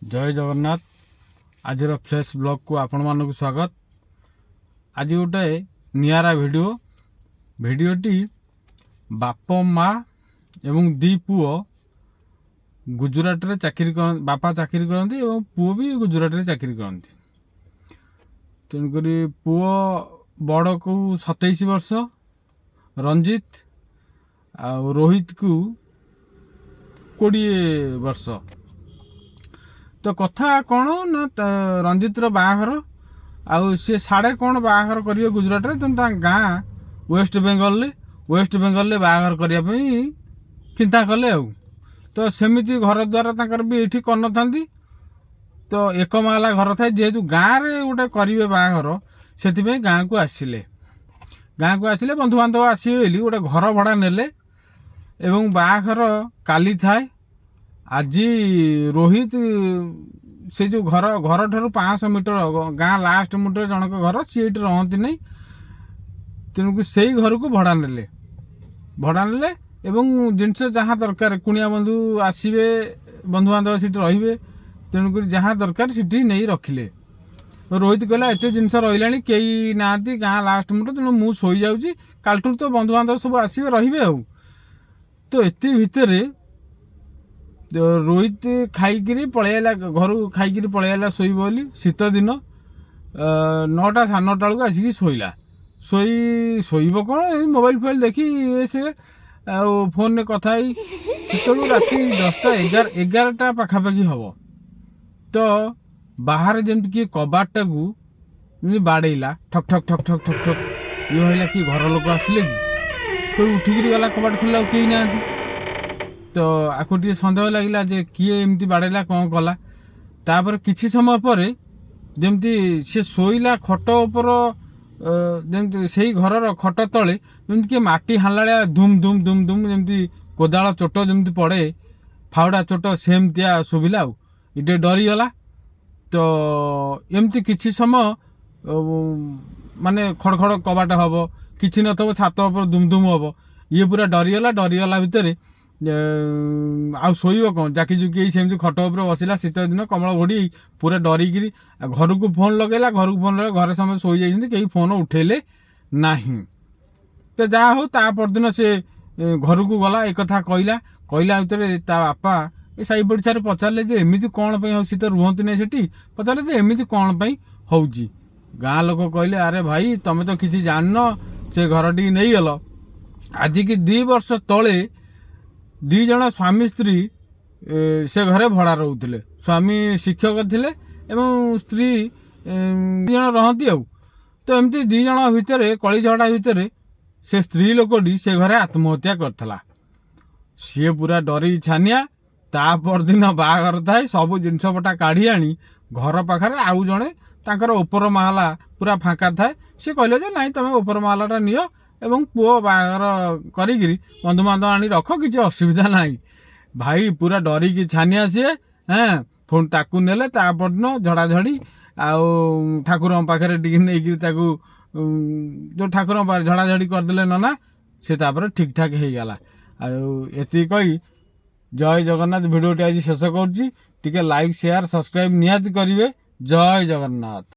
जय जगन्नाथ। आज fresh blog को आपण मानक स्वागत। आज गोटे नियारा भिडियोटी बाप माँ एवं दी पुओ गुजरात रे चाकरी कर बापा चाकरी करती और पुओ भी गुजरात रे चाकरी करती। तेणुक पुओ बड़ को 27 वर्ष रंजित आ रोहित को 20 वर्ष। तो कथा कौन ना रंजित बाहाघर आउ सी साढ़े कौन बाहाघर करियो गुजरात रे तेणु गाँ वेस्ट बेंगल बाहाघर करने चिंता कले आउ। तो सेमिति घर द्वार भी ये कर तो एक महला घर थाए जेहेतु गाँव में गोटे करेंगे बाहाघर से गाँव को आसिले बंधु बांधव आसवे गोटे घर भड़ा नेले एवं बाहाघर काली थाए। आज रोहित से जो घर ठार 500 मीटर गाँ लास्ट मुटर जनक घर सी रहती नहीं। तेणुक से घर को भड़ा नेले एवं जिनस जहाँ दरकार कुणिया बंधु आसवे बंधु बांधव सीट रे तेणुक जहाँ दरकार सीटी नहीं रखिले। रोहित कहला एत जिनस रहा कई ना गाँ लास्ट मुटर तेणु मुझे शोई जाऊँगी कालठू तो बंधु बांधव सब आसवे रे। तो एत भितर रोहित खाई पलैला घर खाई पलैला शोब बोली शीत दिन 9टा 9:30 बेलू आसिक शोला शोब कौन मोबाइल फोबाइल देखी से फोन में कथा से राति 10टा 11टा पाखापाखि हम। तो बाहर जमी किए कबाटा को बाड़ेला ठक ठक ठक ठक ठक ठक ये है कि घर लोक आसिले कि सब उठिक गला कबाट खोल कई ना। तो आपको टे सन्देह लगे जे किए एमती बाड़ेला कौन कला। तापर किछि समय पर जमती सी शोला खट उपर जमती से घर खट तले जमती किए माटी हाणला धूम धूम धूम धूम जमती कोदाल चोट जमती पड़े फावड़ा चोट सेमतिया शुभिला इटे डरीगला। तो एमती किछि समय माने खड़खड़ कबाट हम कि नथब छात उपर धूम धूम हम ये पूरा डरीगला भितर आ शोब कौन जाकी जुकी सेमती खट उपर बसला शीत दिन कमल घोड़ी पूरा डरिकी घर को फोन लगेला घर समस्त शोई जाइए कहीं फोन उठेले नहीं। तो जहाँ हो ता परदिन से घर को गला एक कथा कहला भितर ता बापा ये साई पड़िछार पचारे जे एमती कौन सी तो रुहति नहीं सेठी पचारे जे एमती कौन होउची। गाँ लोक कहले अरे भाई तमें तो किसी जान से घर टी नहीं गल। आज की 2 वर्ष तले 2 जन स्वामी स्त्री से घरे भड़ा रोते स्वामी शिक्षक थे एवं स्त्री 2 जन रहती आउ। तो एमती 2 जन भितर कली झगड़ा भितर से स्त्री लोकटी से घरे आत्महत्या करथला। सी पूरा डरी छानिया ता परदिन बाहाघर थाए सब जिनस पटा काढ़ी आनी घर पाखरे आउ जड़े तांकर ऊपर महला पूरा फाँका थाए सी कहले जे नाई तमें ऊपर महलाटा नियो एवं पुओ बाहाघर करी बंधु बांधव आनी रख किसी असुविधा नहीं। भाई पूरा डरिकी छानिया सी फोन ताकू नेले तापरदिन झड़ाझड़ी आउ ठाकुर पाखे टी नहीं जो ठाकुर पाखे झड़ाझड़ी करदे नना से ठीक ठाक हो गला। आती कही जय जगन्नाथ भिडियोटी आज शेष कर लाइक शेयर सब्सक्राइब निहाती करेंगे। जय जगन्नाथ।